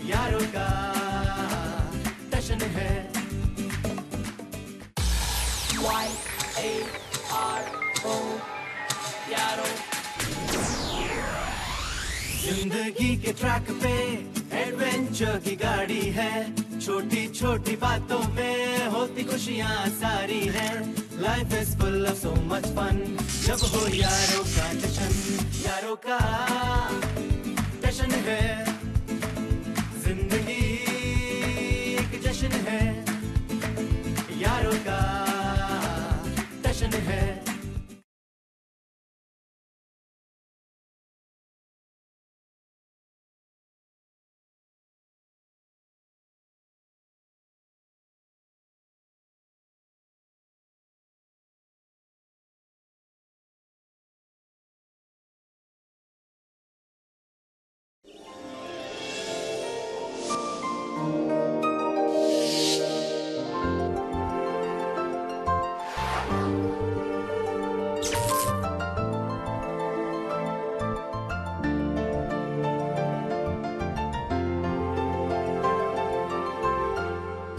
यारों का जश्न है। YARO यारों। जिंदगी के ट्रैक पे एडवेंचर की गाड़ी है, छोटी छोटी बातों में होती खुशियाँ सारी हैं। Life is full of so much fun, जब हो यारों का जश्न, यारों का जश्न है। जिंदगी एक जश्न है, यारों का जश्न है।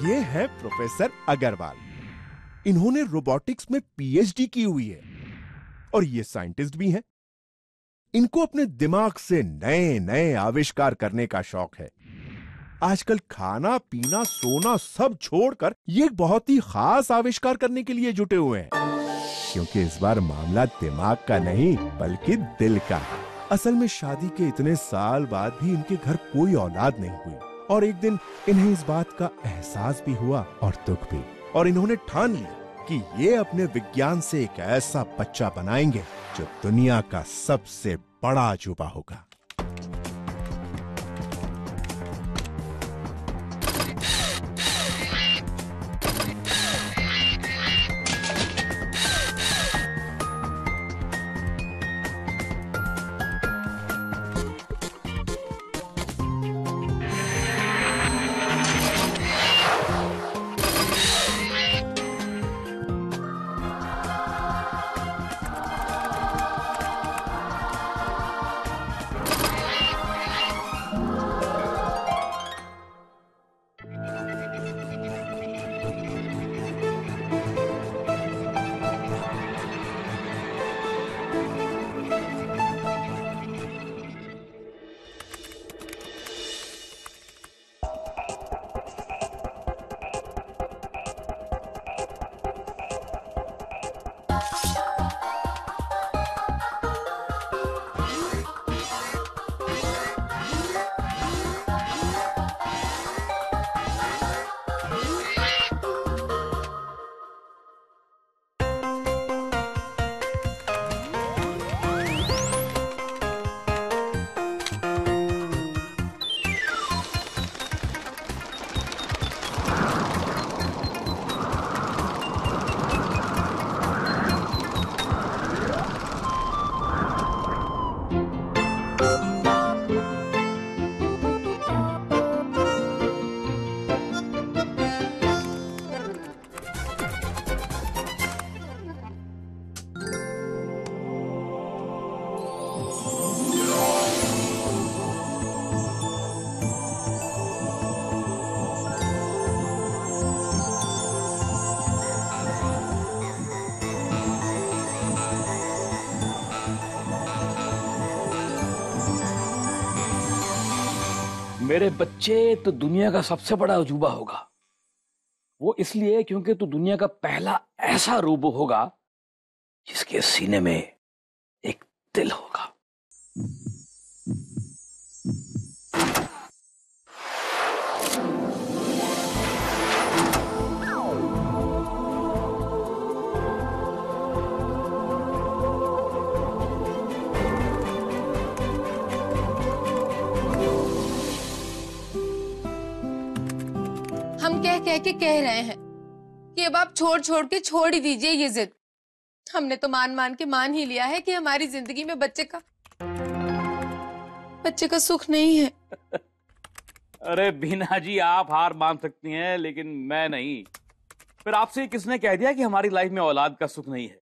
ये है प्रोफेसर अग्रवाल। इन्होंने रोबोटिक्स में पीएचडी की हुई है और ये साइंटिस्ट भी हैं। इनको अपने दिमाग से नए नए आविष्कार करने का शौक है। आजकल खाना पीना सोना सब छोड़कर ये एक बहुत ही खास आविष्कार करने के लिए जुटे हुए हैं, क्योंकि इस बार मामला दिमाग का नहीं बल्कि दिल का है। असल में शादी के इतने साल बाद भी इनके घर कोई औलाद नहीं हुई और एक दिन इन्हें इस बात का एहसास भी हुआ और दुख भी, और इन्होंने ठान लिया कि ये अपने विज्ञान से एक ऐसा बच्चा बनाएंगे जो दुनिया का सबसे बड़ा अजूबा होगा। मेरे बच्चे तो दुनिया का सबसे बड़ा अजूबा होगा। वो इसलिए क्योंकि तू दुनिया का पहला ऐसा रोबो होगा जिसके सीने में एक दिल होगा। हम कह के कह रहे हैं कि अब आप छोड़ के छोड़ ही दीजिए ये जिद। हमने तो मान के मान ही लिया है कि हमारी जिंदगी में बच्चे का सुख नहीं है। अरे बीना जी, आप हार मान सकती हैं लेकिन मैं नहीं। फिर आपसे किसने कह दिया कि हमारी लाइफ में औलाद का सुख नहीं है?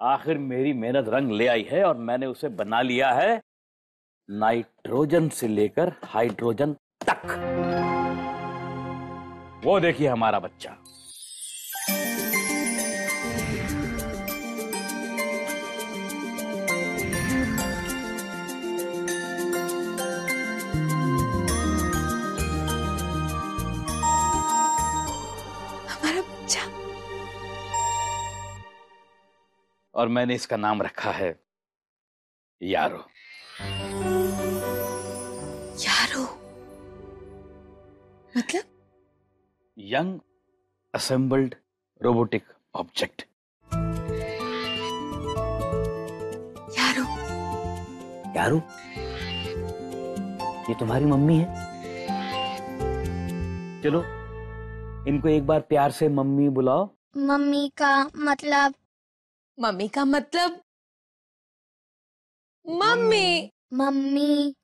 आखिर मेरी मेहनत रंग ले आई है और मैंने उसे बना लिया है नाइट्रोजन से लेकर हाइड्रोजन तक। वो देखिए हमारा बच्चा। हमारा बच्चा। और मैंने इसका नाम रखा है यारो। यारो मतलब? Young assembled robotic object. यारो। यारो, ये तुम्हारी मम्मी है। चलो इनको एक बार प्यार से मम्मी बुलाओ। मम्मी का मतलब? मम्मी का मतलब मम्मी। मम्मी।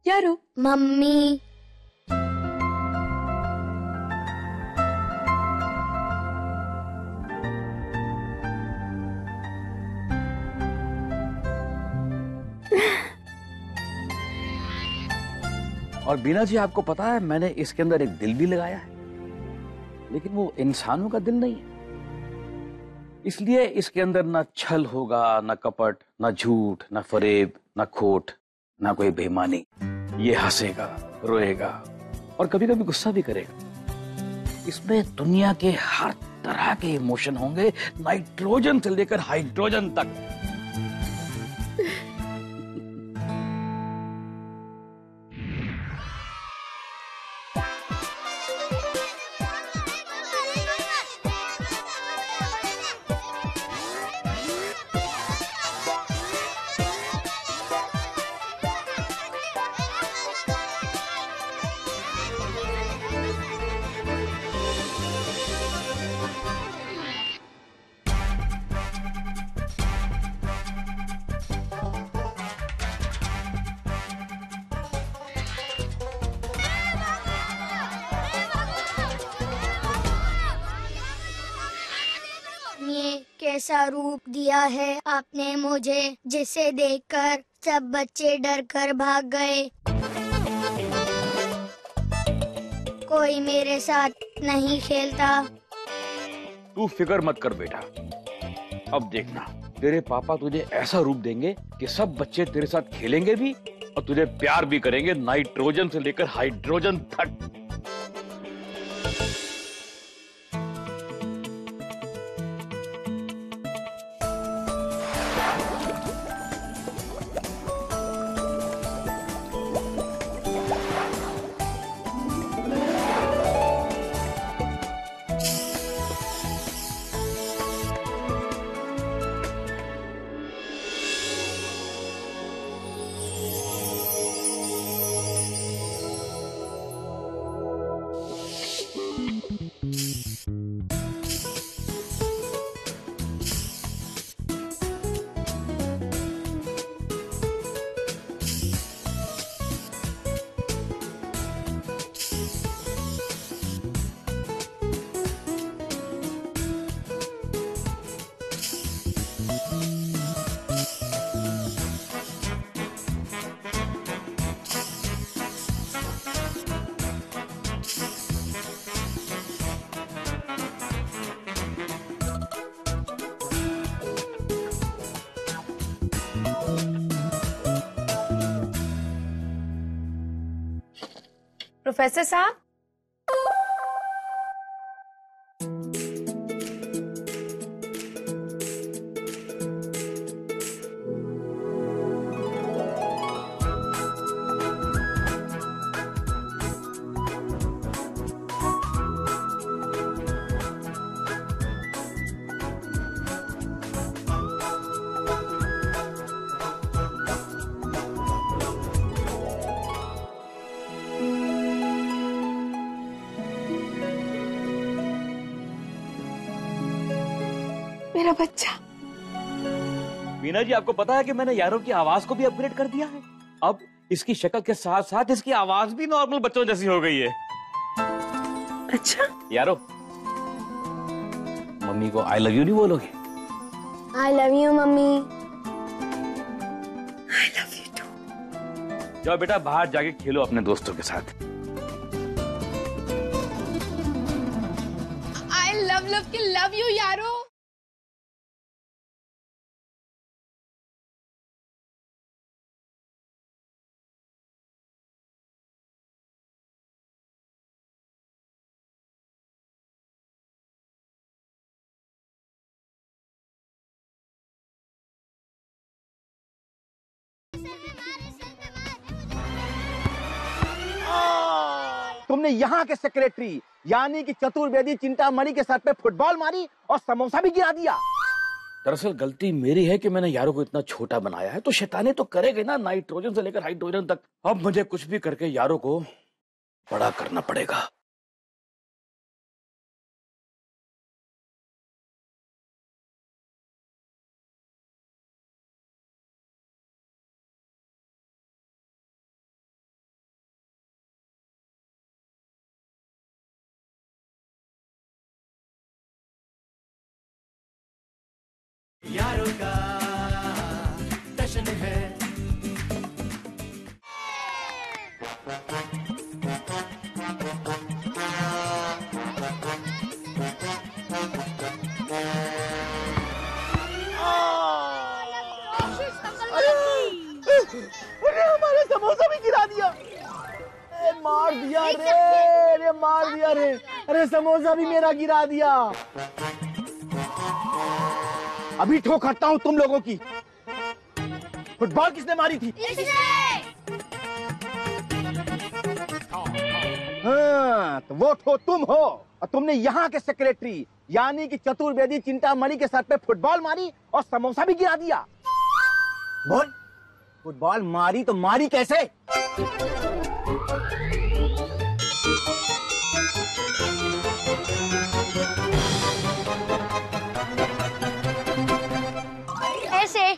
यारो। मम्मी। और बीना जी, आपको पता है मैंने इसके अंदर एक दिल भी लगाया है, लेकिन वो इंसानों का दिल नहीं है। इसलिए इसके अंदर ना छल होगा, ना कपट, ना झूठ, ना फरेब, ना खोट, ना कोई बेईमानी। ये हंसेगा, रोएगा और कभी कभी गुस्सा भी करेगा। इसमें दुनिया के हर तरह के इमोशन होंगे, नाइट्रोजन से लेकर हाइड्रोजन तक। ये कैसा रूप दिया है आपने मुझे, जिसे देखकर सब बच्चे डर कर भाग गए। कोई मेरे साथ नहीं खेलता। तू फिक्र मत कर बेटा, अब देखना तेरे पापा तुझे ऐसा रूप देंगे कि सब बच्चे तेरे साथ खेलेंगे भी और तुझे प्यार भी करेंगे, नाइट्रोजन से लेकर हाइड्रोजन तक। प्रोफेसर साहब, मेरा बच्चा। मीना जी, आपको पता है कि मैंने यारो की आवाज को भी अपग्रेड कर दिया है। अब इसकी शक्ल के साथ साथ इसकी आवाज भी नॉर्मल बच्चों जैसी हो गई है। अच्छा यारो, मम्मी को आई लव यू नहीं बोलोगे? I love you mummy. I love you too. जाओ बेटा, बाहर जाके खेलो अपने दोस्तों के साथ। आई लव के लव यू यारो। तुमने यहाँ के सेक्रेटरी यानी कि चतुर्वेदी चिंतामणि के सर पे फुटबॉल मारी और समोसा भी गिरा दिया। दरअसल गलती मेरी है कि मैंने यारो को इतना छोटा बनाया है, तो शैतानी तो करेगा ना, नाइट्रोजन से लेकर हाइड्रोजन तक। अब मुझे कुछ भी करके यारो को बड़ा करना पड़ेगा। यारों का जश्न है। अरे हमारे समोसा भी गिरा दिया। मार दिया रे, अरे मार दिया रे। अरे समोसा भी मेरा गिरा दिया। अभी ठोकता हूँ तुम लोगों की। फुटबॉल किसने मारी थी? हाँ, तो वो ठो तुम हो। और तुमने यहाँ के सेक्रेटरी यानी कि चतुर्वेदी चिंतामणि के सर पे फुटबॉल मारी और समोसा भी गिरा दिया। बोल, फुटबॉल मारी तो मारी कैसे? ऐसे।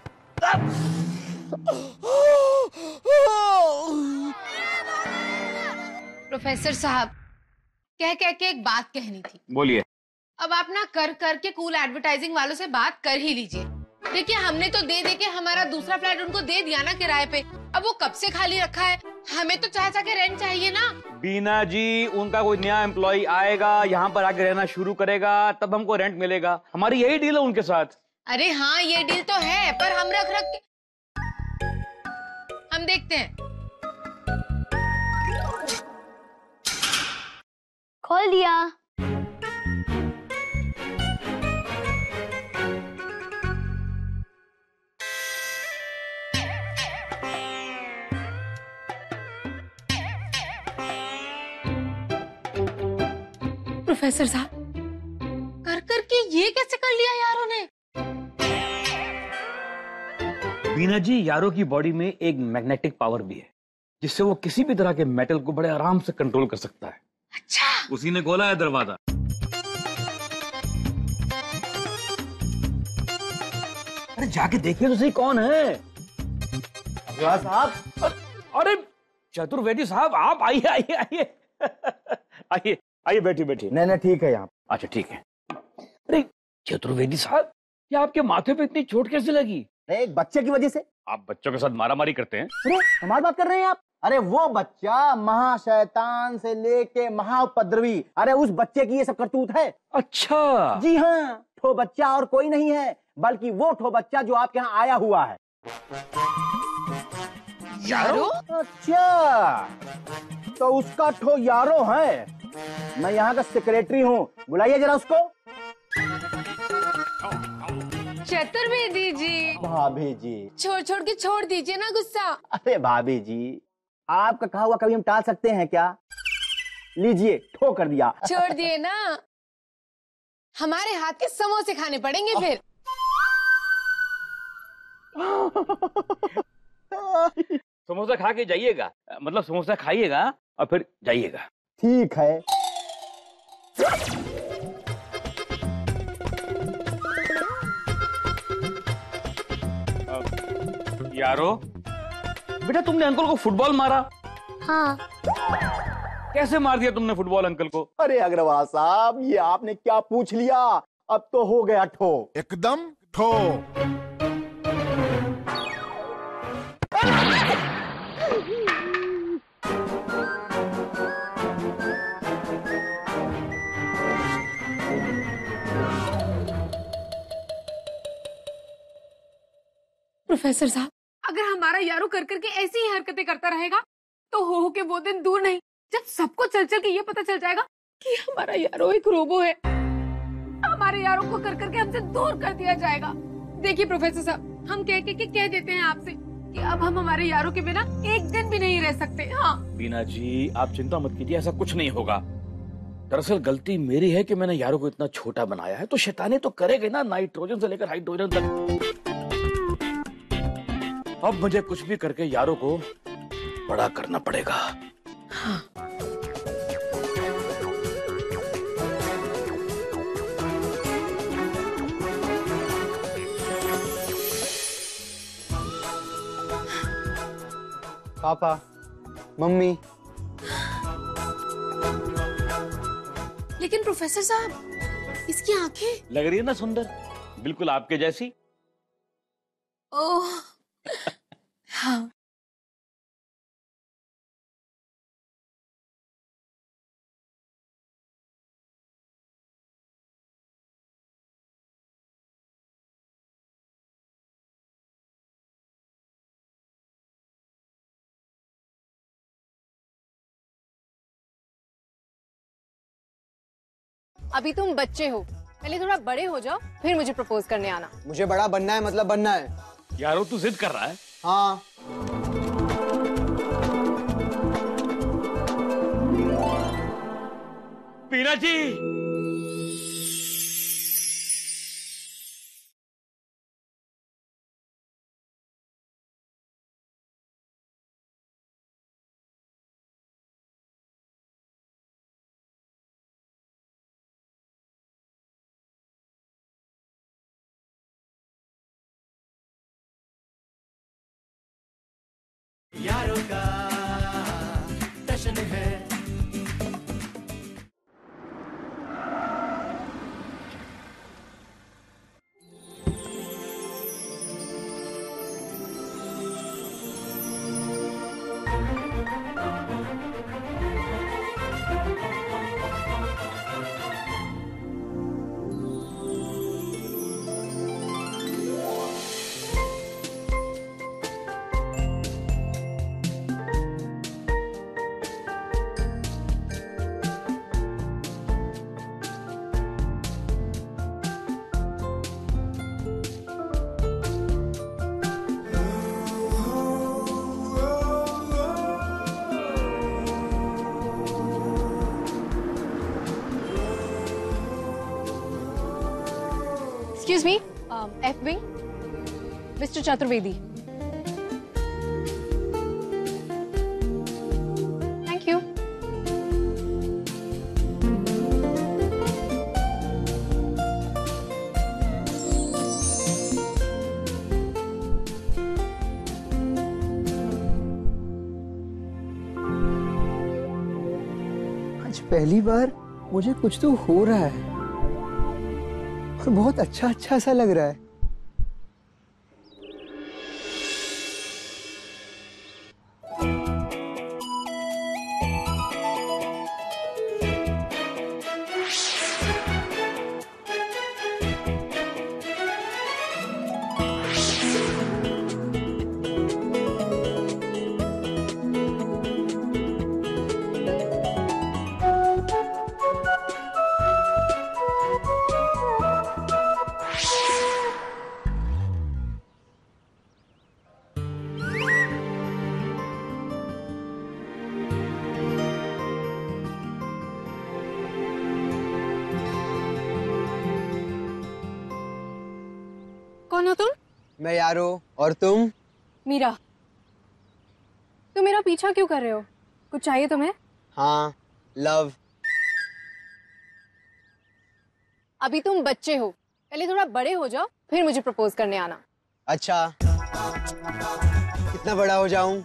प्रोफेसर साहब, कह के एक बात कहनी थी। बोलिए। अब आप ना कर के कूल एडवर्टाइजिंग वालों से बात कर ही लीजिए। देखिए, हमने तो दे के हमारा दूसरा फ्लैट उनको दे दिया ना किराए पे। अब वो कब से खाली रखा है, हमें तो चाह के रेंट चाहिए ना। बीना जी, उनका कोई नया एम्प्लॉय आएगा, यहाँ पर आके रहना शुरू करेगा, तब हमको रेंट मिलेगा। हमारी यही डील है उनके साथ। अरे हाँ, ये डील तो है, पर हम रख के हम देखते हैं। खोल दिया। प्रोफेसर साहब, कर के ये कैसे कर लिया यारों ने? बीना जी, यारो की बॉडी में एक मैग्नेटिक पावर भी है, जिससे वो किसी भी तरह के मेटल को बड़े आराम से कंट्रोल कर सकता है। अच्छा, उसी ने खोला है दरवाजा। अरे जाके देखिए तो सही कौन है। साहब, अरे चतुर्वेदी साहब, आप आइए आइए आइए आइए आइए, बैठिए बैठिए। नहीं ठीक है यहाँ। अच्छा ठीक है। अरे चतुर्वेदी साहब, ये आपके माथे पे इतनी चोट कैसे लगी? एक बच्चे की वजह से। आप बच्चों के साथ मारामारी करते हैं? अरे हमारी बात कर रहे हैं आप? अरे वो बच्चा महाशैतान से लेके महाउपद्रवी, अरे उस बच्चे की ये सब करतूत है। अच्छा जी हाँ, ठो बच्चा और कोई नहीं है, बल्कि वो ठो बच्चा जो आपके यहाँ आया हुआ है। यारो? अच्छा, तो उसका ठो यारो है। मैं यहाँ का सेक्रेटरी हूँ, बुलाइए जरा उसको। चतुर्वेदी जी। भाभी जी, छोड़ के छोड़ दीजिए ना गुस्सा। अरे भाभी जी, आपका कहा हुआ कभी हम टाल सकते हैं क्या? लीजिए, ठो कर दिया। छोड़ दिए ना, हमारे हाथ के समोसे खाने पड़ेंगे फिर। समोसा खा के जाइएगा, मतलब समोसा खाइएगा और फिर जाइएगा। ठीक है। यारो बेटा, तुमने अंकल को फुटबॉल मारा? हाँ। कैसे मार दिया तुमने फुटबॉल अंकल को? अरे अग्रवाल साहब, ये आपने क्या पूछ लिया? अब तो हो गया ठो। एकदम ठो। प्रोफेसर साहब, अगर हमारा यारो कर करके ऐसी ही हरकतें करता रहेगा तो हो के वो दिन दूर नहीं जब सबको चल चल के ये पता चल जाएगा कि हमारा यारो एक रोबो है। हमारे यारो को कर करके हमसे दूर कर दिया जाएगा। देखिए प्रोफेसर साहब, हम कह देते हैं आपसे कि अब हम हमारे यारो के बिना एक दिन भी नहीं रह सकते। हाँ बीना जी, आप चिंता मत कीजिए, ऐसा कुछ नहीं होगा। दरअसल गलती मेरी है कि मैंने यारो को इतना छोटा बनाया है, तो शैतानी तो करेगा ना, नाइट्रोजन से लेकर हाइड्रोजन तक। अब मुझे कुछ भी करके यारों को बड़ा करना पड़ेगा। हाँ। पापा, मम्मी। लेकिन प्रोफेसर साहब, इसकी आंखें लग रही है ना सुंदर, बिल्कुल आपके जैसी। ओह हाँ। अभी तुम बच्चे हो, पहले थोड़ा बड़े हो जाओ, फिर मुझे प्रपोज करने आना। मुझे बड़ा बनना है, मतलब बनना है। यारो तू जिद कर रहा है? हाँ। बीना जी, यारों का जश्न है। Excuse me, F wing, Mr. Chaturvedi. Thank you. आज पहली बार मुझे कुछ तो हो रहा है और बहुत अच्छा अच्छा सा लग रहा है। कौन हो तुम? मैं यारो, और तुम? मीरा। तुम मेरा पीछा क्यों कर रहे हो? कुछ चाहिए तुम्हें? हाँ, लव। अभी तुम बच्चे हो, पहले थोड़ा बड़े हो जाओ, फिर मुझे प्रपोज करने आना। अच्छा। कितना बड़ा हो जाऊं?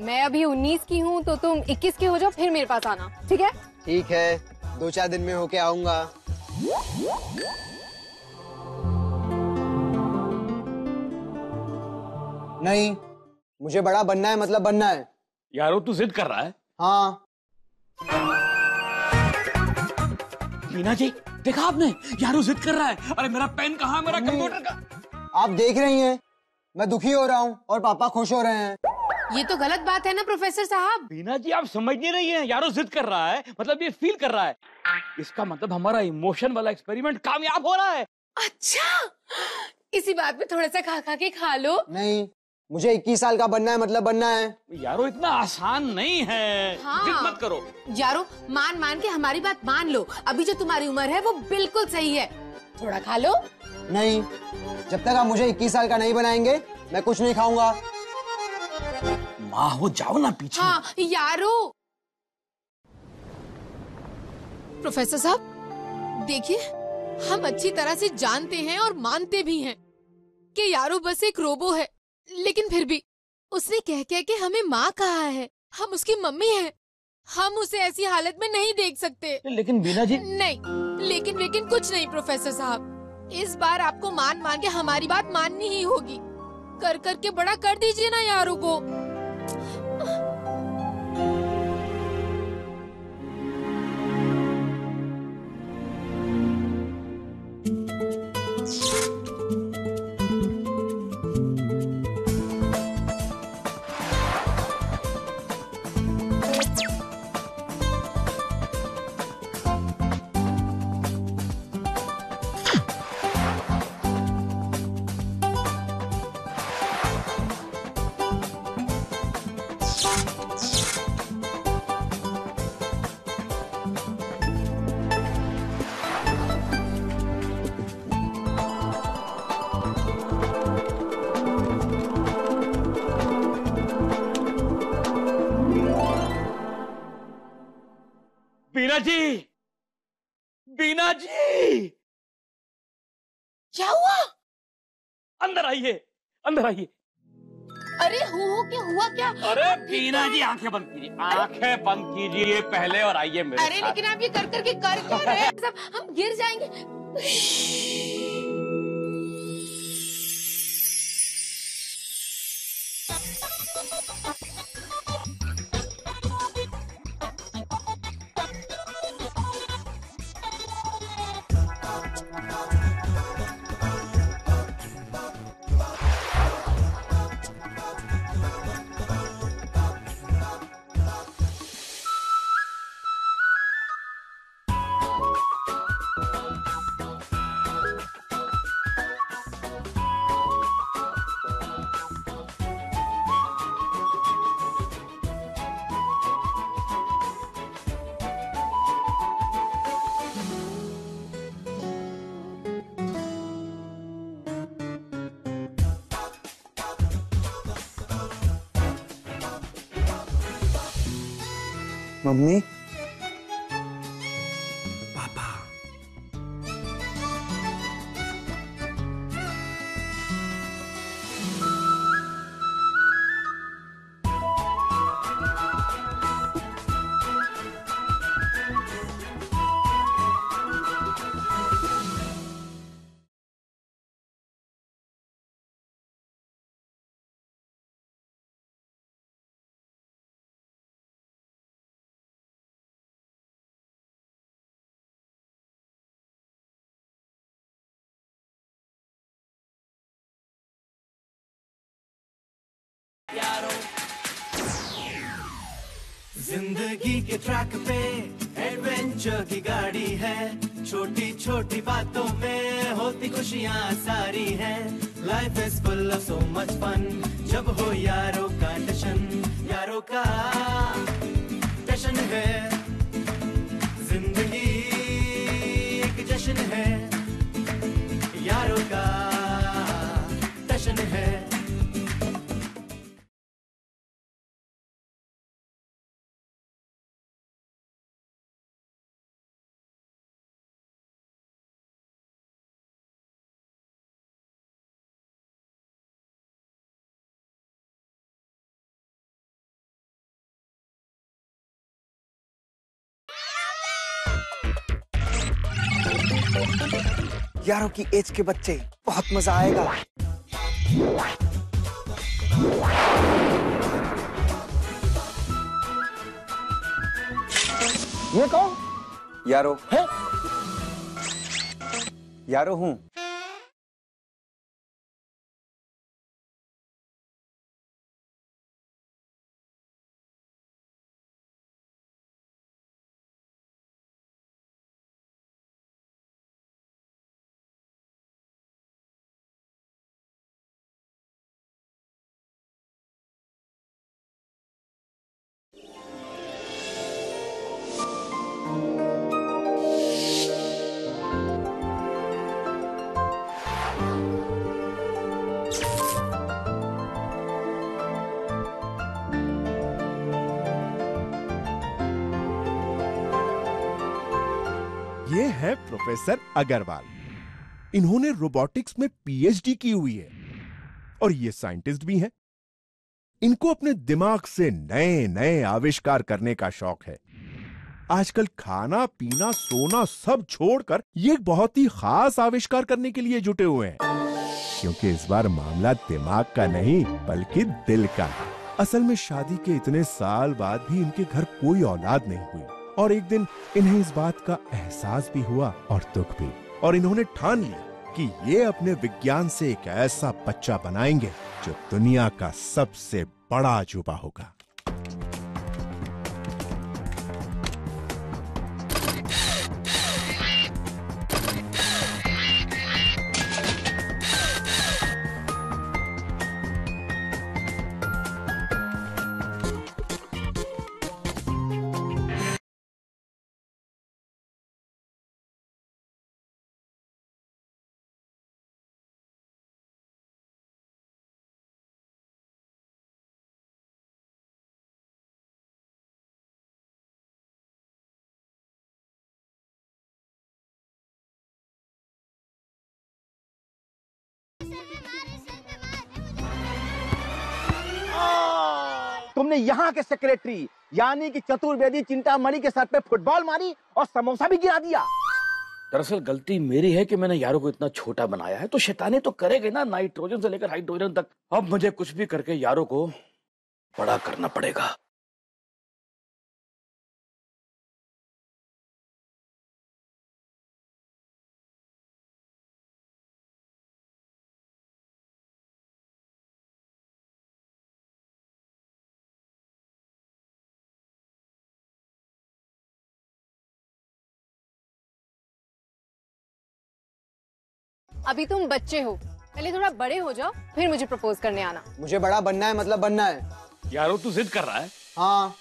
मैं अभी 19 की हूँ, तो तुम 21 के हो जाओ, फिर मेरे पास आना, ठीक है? ठीक है, 2-4 दिन में होके आऊंगा। नहीं, मुझे बड़ा बनना है, मतलब बनना है। यारो तू जिद कर रहा है? हाँ। मीना जी, देखा आपने? यारो जिद कर रहा है। अरे मेरा पेन कहाँ है, मेरा कंप्यूटर का? आप देख रही हैं, मैं दुखी हो रहा हूँ और पापा खुश हो रहे हैं। ये तो गलत बात है ना प्रोफेसर साहब। मीना जी आप समझ नहीं रही हैं। यारो जिद कर रहा है, मतलब ये फील कर रहा है। इसका मतलब हमारा इमोशन वाला एक्सपेरिमेंट कामयाब हो रहा है। अच्छा, इसी बात पे थोड़ा सा खा खा के खा लो। नहीं, मुझे 21 साल का बनना है, मतलब बनना है। यारो इतना आसान नहीं है। हाँ। जिद मत करो। यारो मान मान के हमारी बात मान लो। अभी जो तुम्हारी उम्र है वो बिल्कुल सही है, थोड़ा खा लो। नहीं, जब तक आप मुझे 21 साल का नहीं बनाएंगे, मैं कुछ नहीं खाऊंगा। माँ हो जाओ ना पीछे। हाँ यारो। प्रोफेसर साहब देखिए, हम अच्छी तरह से जानते हैं और मानते भी हैं कि यारो बस एक रोबो है, लेकिन फिर भी उसने कह कह के हमें माँ कहा है। हम उसकी मम्मी हैं। हम उसे ऐसी हालत में नहीं देख सकते। लेकिन बीना जी। नहीं, लेकिन कुछ नहीं प्रोफेसर साहब। इस बार आपको मान मान के हमारी बात माननी ही होगी। कर कर के बड़ा कर दीजिए ना यारो को। बीना जी, बीना जी, क्या हुआ? अंदर आइए, अंदर आइए। अरे हो क्या हुआ क्या? अरे बीना जी आंखें बंद कीजिए, आंखें बंद कीजिए पहले और आइए मेरे अरे साथ। लेकिन आप ये कर करके कर क्या रहे हैं? सब हम गिर जाएंगे। मम्मी। जिंदगी के ट्रैक पे एडवेंचर की गाड़ी है, छोटी छोटी बातों में होती खुशियाँ सारी हैं। Life is full of so much fun, जब हो यारों का टशन, यारों का टशन है। जिंदगी एक जश्न है, यारों का टशन है। यारों की एज के बच्चे, बहुत मजा आएगा। ये कौन? यारो है? यारो हूँ। ये है प्रोफेसर अग्रवाल। इन्होंने रोबोटिक्स में पीएचडी की हुई है और ये साइंटिस्ट भी हैं। इनको अपने दिमाग से नए नए आविष्कार करने का शौक है। आजकल खाना पीना सोना सब छोड़कर ये एक बहुत ही खास आविष्कार करने के लिए जुटे हुए हैं, क्योंकि इस बार मामला दिमाग का नहीं बल्कि दिल का है। असल में शादी के इतने साल बाद भी इनके घर कोई औलाद नहीं हुई और एक दिन इन्हें इस बात का एहसास भी हुआ और दुख भी, और इन्होंने ठान लिया कि ये अपने विज्ञान से एक ऐसा बच्चा बनाएंगे जो दुनिया का सबसे बड़ा अजूबा होगा। तुमने यहाँ के सेक्रेटरी यानी कि चतुर्वेदी चिंतामणि के सर पे फुटबॉल मारी और समोसा भी गिरा दिया। दरअसल गलती मेरी है कि मैंने यारों को इतना छोटा बनाया है, तो शैतानी तो करेंगे ना, नाइट्रोजन से लेकर हाइड्रोजन तक। अब मुझे कुछ भी करके यारों को बड़ा करना पड़ेगा। अभी तुम बच्चे हो, पहले थोड़ा बड़े हो जाओ, फिर मुझे प्रपोज करने आना। मुझे बड़ा बनना है, मतलब बनना है। यारों तू जिद कर रहा है? हाँ।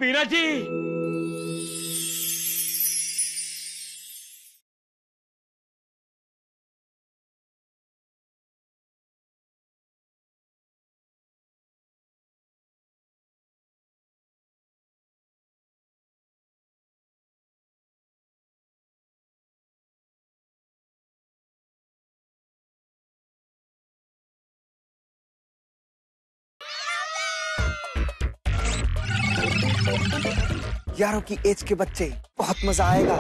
पीना जी, यारों की एज के बच्चे, बहुत मजा आएगा।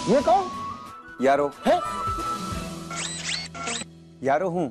ये कौन? यारो है? यारो हूँ।